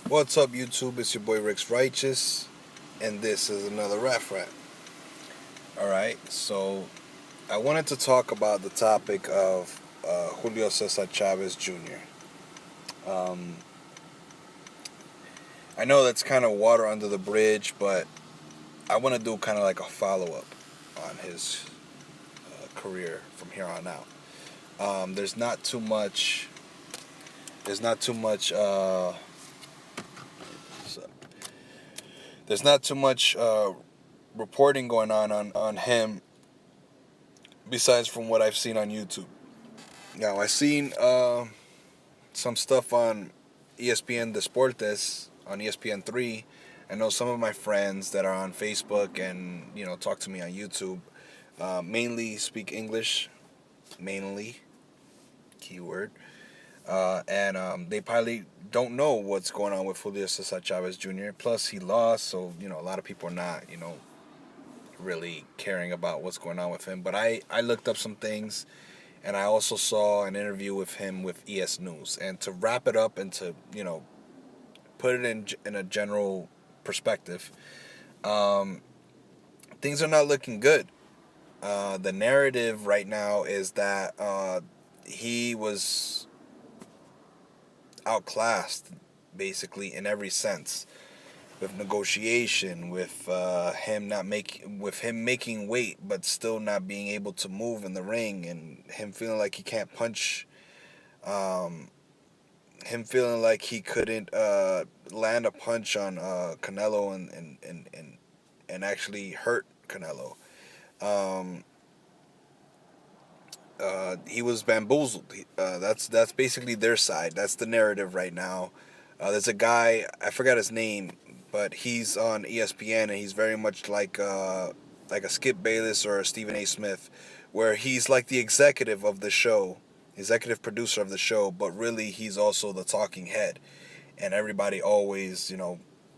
What's up, YouTube? It's your boy Rick's Righteous, and this is another Rap Rap. Alright, so I wanted to talk about the topic of Julio Cesar Chavez Jr. Um, I know that's kind of water under the bridge, but I want to do kind of like a follow up on his career from here on out. There's not too much. There's not too much. So- there's not too much reporting going on him besides from what I've seen on YouTube. Now I seen some stuff on ESPN Deportes on ESPN 3. I know some of my friends that are on Facebook and talk to me on YouTube mainly speak English, mainly keyword, and they probably don't know what's going on with Julio Cesar Chavez Jr. Plus he lost, so a lot of people are not really caring about what's going on with him. But I looked up some things. And I also saw an interview with him with ES News. And to wrap it up and to put it in a general perspective, um, things are not looking good. The narrative right now is that he was outclassed, basically in every sense, with negotiation, with him making weight, but still not being able to move in the ring, and him feeling like he can't punch. Um, Him feeling like he couldn't land a punch on Canelo and actually hurt Canelo. Um, he was bamboozled. That's basically their side. That's the narrative right now. There's a guy, I forgot his name, but he's on ESPN and he's very much like a Skip Bayless or a Stephen A. Smith, where he's like the executive of the show, executive producer of the show, but really he's also the talking head, and everybody always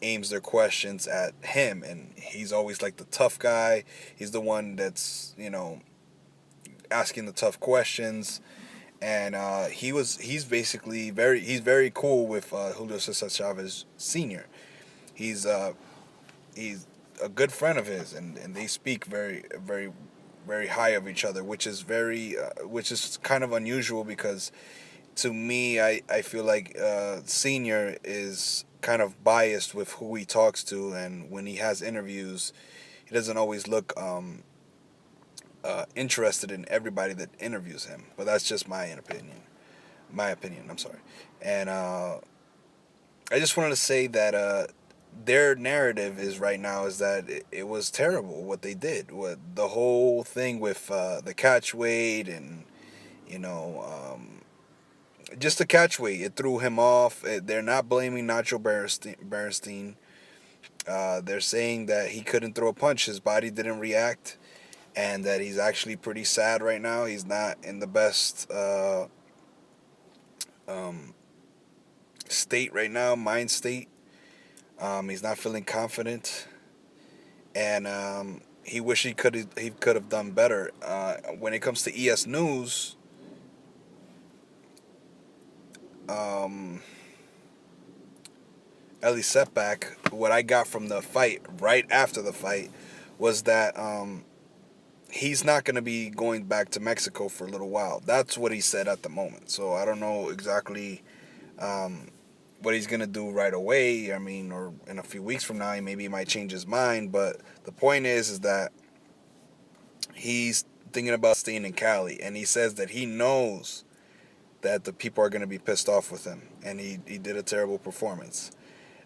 aims their questions at him, and he's always like the tough guy. He's the one that's asking the tough questions, and he's basically very cool with Julio Cesar Chavez Sr. He's a good friend of his, and they speak very high of each other, which is kind of unusual because to me I feel like Senior is kind of biased with who he talks to, and when he has interviews, he doesn't always look interested in everybody that interviews him. But that's just my opinion. My opinion. I'm sorry, and I just wanted to say that their narrative is right now is that it was terrible what they did. What the whole thing with the catch weight and you know just the catch weight, it threw him off. They're not blaming Nacho Berenstein. They're saying that he couldn't throw a punch. His body didn't react, and that he's actually pretty sad right now. He's not in the best um, state right now, mind state. He's not feeling confident, and he could have done better. When it comes to ES News, um, Ellie Setback, what I got from the fight right after the fight was that he's not going to be going back to Mexico for a little while. That's what he said at the moment. So I don't know exactly um, what he's going to do right away. I mean, or in a few weeks from now, maybe he might change his mind. But the point is that he's thinking about staying in Cali, and he says that he knows that the people are going to be pissed off with him, and he did a terrible performance.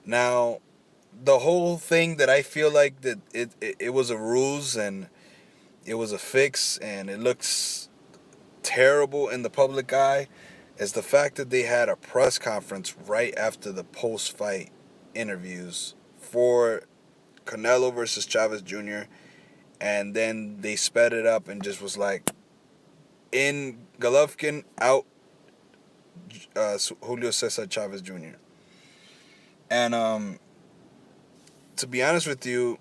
Now, the whole thing that I feel like that it was a ruse and it was a fix and it looks terrible in the public eye is the fact that they had a press conference right after the post fight interviews for Canelo versus Chavez Jr., and then they sped it up and just was like, in Golovkin, out Julio Cesar Chavez Jr. And to be honest with you,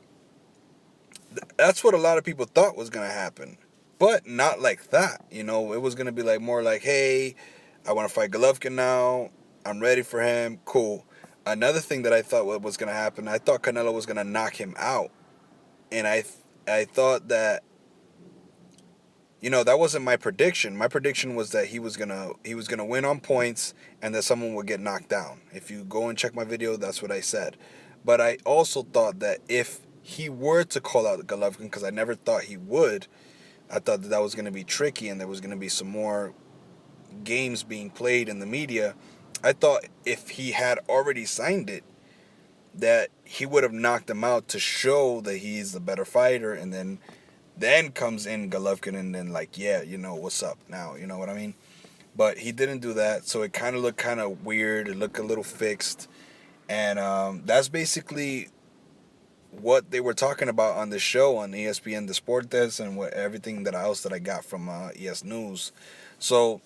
that's what a lot of people thought was going to happen. But not like that. It was going to be like more like, hey, I want to fight Golovkin now. I'm ready for him. Cool. Another thing that I thought what was going to happen, I thought Canelo was going to knock him out. And I thought that, that wasn't my prediction. My prediction was that he was gonna win on points and that someone would get knocked down. If you go and check my video, that's what I said. But I also thought that if he were to call out Golovkin, because I never thought he would, I thought that was going to be tricky and there was going to be some more games being played in the media. I thought if he had already signed it, that he would have knocked him out to show that he's the better fighter, and then comes in Golovkin and then like, yeah, what's up now, you know what I mean? But he didn't do that, so it kind of looked kind of weird. It looked a little fixed, and that's basically what they were talking about on the show on ESPN Deportes and everything else that I got from ES News. So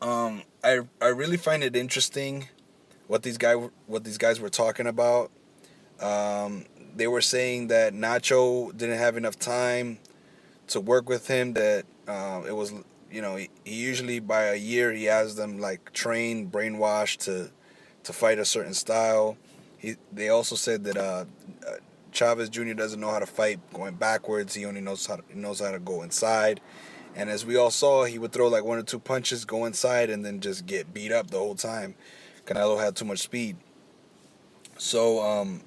I really find it interesting what these guys were talking about. They were saying that Nacho didn't have enough time to work with him. That it was, he usually by a year he has them like trained, brainwashed to fight a certain style. They also said that Chavez Jr. doesn't know how to fight going backwards. He only knows how to go inside. And as we all saw, he would throw like one or two punches, go inside, and then just get beat up the whole time. Canelo had too much speed. So,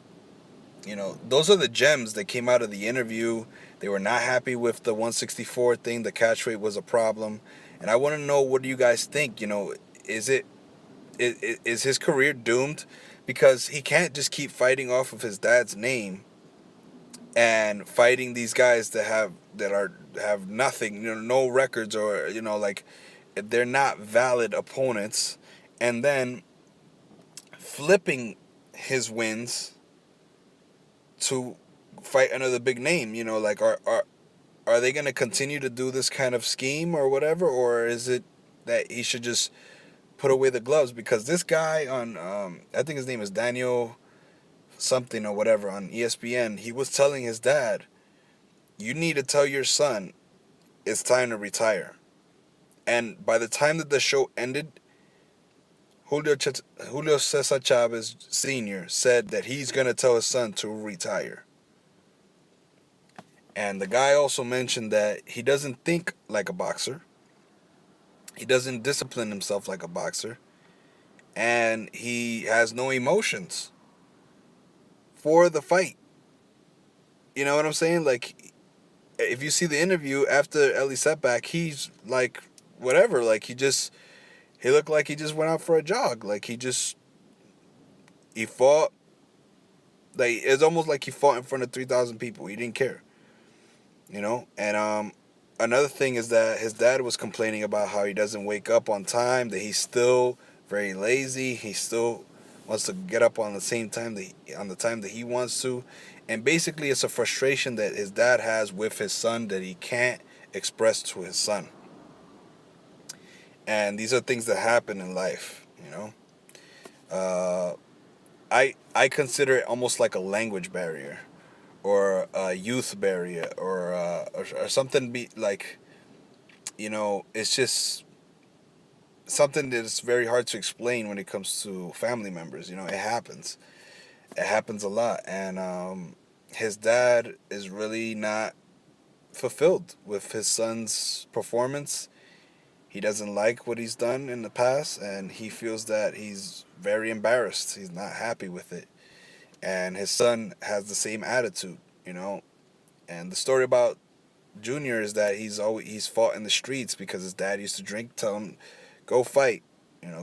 those are the gems that came out of the interview. They were not happy with the 164 thing. The catch weight was a problem. And I want to know, what do you guys think? Is his career doomed? Because he can't just keep fighting off of his dad's name and fighting these guys that have nothing, no records, or like they're not valid opponents, and then flipping his wins to fight another big name. Like are they going to continue to do this kind of scheme or whatever, or is it that he should just put away the gloves? Because this guy on I think his name is Daniel something or whatever on ESPN, he was telling his dad, you need to tell your son it's time to retire. And by the time that the show ended, Julio Cesar Chavez Sr. said that he's going to tell his son to retire. And the guy also mentioned that he doesn't think like a boxer. He doesn't discipline himself like a boxer. And he has no emotions for the fight. You know what I'm saying? Like, if you see the interview after Ellie setback, he's like, whatever. Like, he looked like he just went out for a jog. Like, he fought. Like, it's almost like he fought in front of 3,000 people. He didn't care. And another thing is that his dad was complaining about how he doesn't wake up on time, that he's still very lazy. He still wants to get up on the same time on the time that he wants to. And basically it's a frustration that his dad has with his son that he can't express to his son. And these are things that happen in life, I consider it almost like a language barrier, or a youth barrier, or something it's just something that is very hard to explain when it comes to family members. It happens. It happens a lot. And his dad is really not fulfilled with his son's performance. He doesn't like what he's done in the past, and he feels that he's very embarrassed. He's not happy with it. And his son has the same attitude, And the story about Junior is that he's fought in the streets because his dad used to drink, tell him, go fight,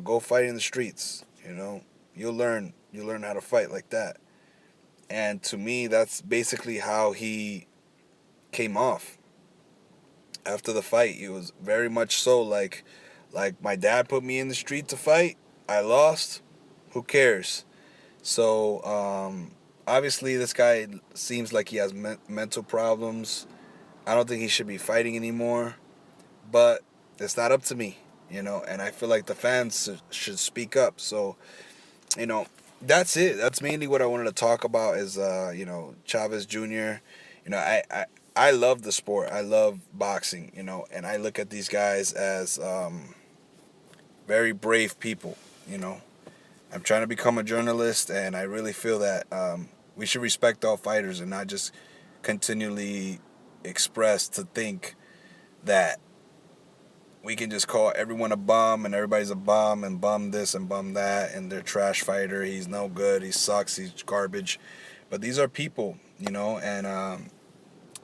go fight in the streets, you'll learn how to fight like that. And to me, that's basically how he came off after the fight. He was very much so like my dad put me in the street to fight. I lost. Who cares? So obviously this guy seems like he has mental problems. I don't think he should be fighting anymore. But it's not up to me, and I feel like the fans should speak up. So, that's it. That's mainly what I wanted to talk about is, Chavez Jr. I love the sport. I love boxing, and I look at these guys as very brave people, I'm trying to become a journalist, and I really feel that we should respect all fighters and not just continually express to think that we can just call everyone a bum and everybody's a bum and bum this and bum that and they're trash fighter. He's no good. He sucks. He's garbage. But these are people, And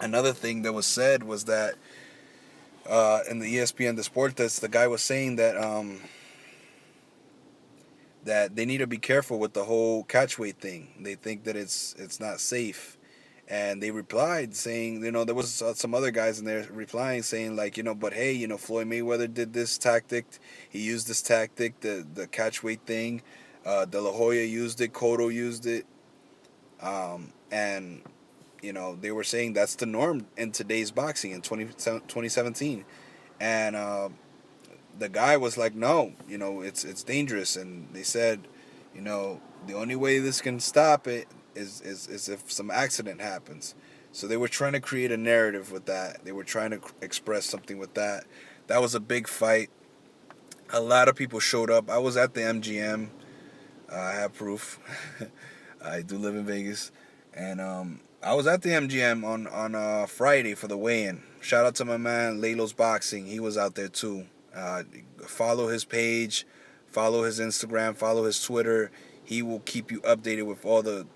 another thing that was said was that in the ESPN Deportes, the guy was saying that they need to be careful with the whole catch weight thing. They think that it's not safe. And they replied saying, there was some other guys in there replying saying like, but hey, Floyd Mayweather did this tactic. He used this tactic, the catch weight thing. De La Hoya used it. Cotto used it. And, they were saying that's the norm in today's boxing in 2017. And the guy was like, no, it's dangerous. And they said, the only way this can stop it is if some accident happens. So they were trying to create a narrative with that. They were trying to express something with that. That was a big fight. A lot of people showed up. I was at the MGM. I have proof. I do live in Vegas. And I was at the MGM on Friday for the weigh-in. Shout out to my man, Laylos Boxing. He was out there too. Follow his page. Follow his Instagram. Follow his Twitter. He will keep you updated with all the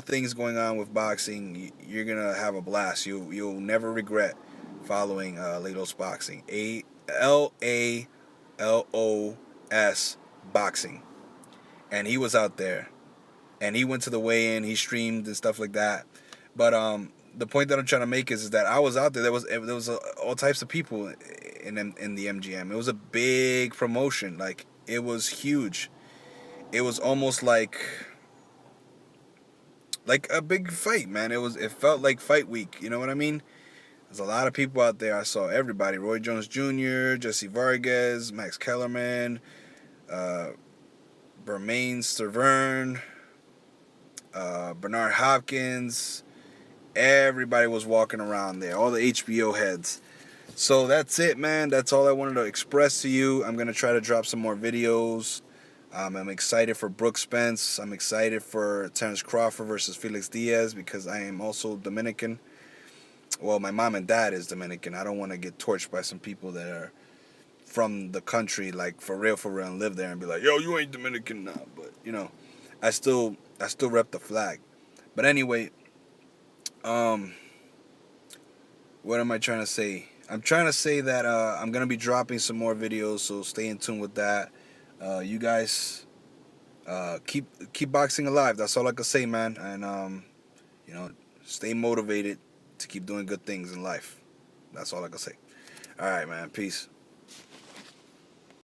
things going on with boxing. You're gonna have a blast. You'll never regret following Laylos Boxing. ALALOS Boxing. And he was out there, and he went to the weigh-in. He streamed and stuff like that. But the point that I'm trying to make is that I was out there. There was all types of people in the MGM. It was a big promotion. Like, it was huge. It was almost like a big fight, man. It felt like fight week. You know what I mean? There's a lot of people out there. I saw everybody: Roy Jones Jr., Jesse Vargas, Max Kellerman, Bermain Stervern, Bernard Hopkins. Everybody was walking around there. All the HBO heads. So that's it, man. That's all I wanted to express to you. I'm gonna try to drop some more videos. I'm excited for Brooke Spence. I'm excited for Terence Crawford versus Felix Diaz because I am also Dominican. Well, my mom and dad is Dominican. I don't want to get torched by some people that are from the country, like for real, and live there and be like, yo, you ain't Dominican now. But I still rep the flag. But anyway, what am I trying to say? I'm trying to say that I'm gonna be dropping some more videos, so stay in tune with that. You guys keep boxing alive. That's all I can say, man. And stay motivated to keep doing good things in life. That's all I can say. All right, man. Peace.